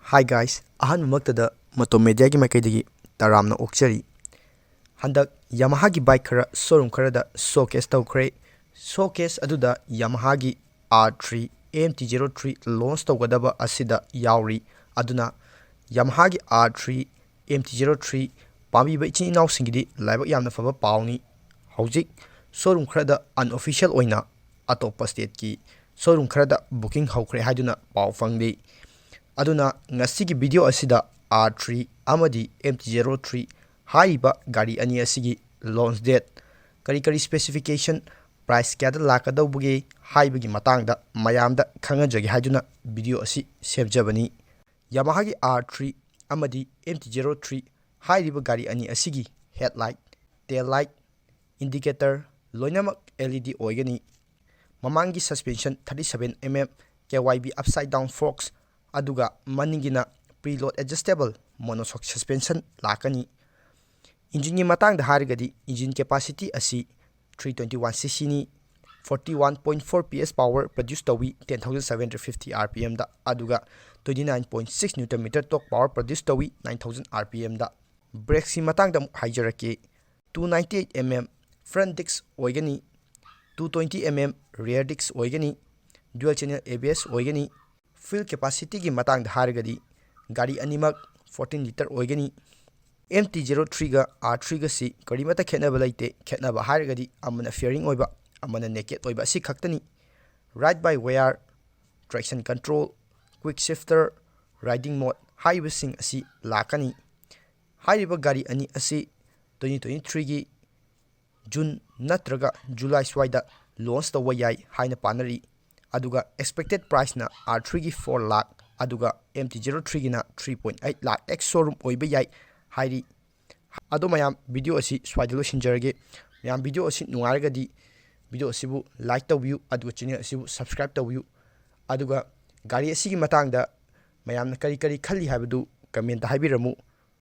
Hi guys, ahanmamaktada Motomedia gi makaidagi taramna okchari. Handak Yamaha gi bike khara showroom kharada showcase tawkhre. Showcase aduda Yamaha gi R3 and Mt03 launch tawgadaba asida yauri. Aduna Yamaha gi R3 and Mt03 pambiba ichin inaw singidi laibak yamna faba pawni. Hojik showroom kharada unofficial oina atopa state ki showroom kharada booking hawkhre haiduna paw fangdi. Aduna ngasigi video asida R3 amadi Mt03 haiba gari ani asigi launch date kari specification price kyada lakadawbuge haibagi matangda mayamda khangajagi haiduna video asi sevjabani. Yamaha gi R3 amadi Mt03 haiba gari ani asigi headlight, tail light, indicator loinamak LED oigani. Mamangi suspension 37mm KYB upside down forks aduga maningina preload adjustable monoshock suspension lakani. Engine gi matangda harigadi engine capacity asi 321cc ni 41.4 PS power produce tawi 10750 rpm da aduga 29.6 Nm torque power produce tawi 9000 rpm da. Brakes gi matangda haijarake 298mm front disc oigani, 220mm rear disc oigani, dual channel ABS oigani. Fuel capacity gi matang da hargadi gari animak 14 liter oigani. Mt03 ga R3 ga si karimata khetnaba laite khetnaba hargadi amana fairing oiba amana naked oiba si khaktani. Ride by wire, traction control, quick shifter, riding mode haiba sing asi lakani. Haiba gari ani asi 2023 gi June natraga July swaida launch tawa yai haina panari. Aduga expected price na R3 gi 4 lakh aduga Mt03 gi na 3.8 lakh ex showroom oiba yai hairi. Ado mayam video asi swaidalo sinjarage. Mayam video asi nungaragadi video asibu like tawbiu aduga channel asibu subscribe tawbiu. Aduga gari asi gi matangda mayamna kari khalli haibadu comment da haibiramu.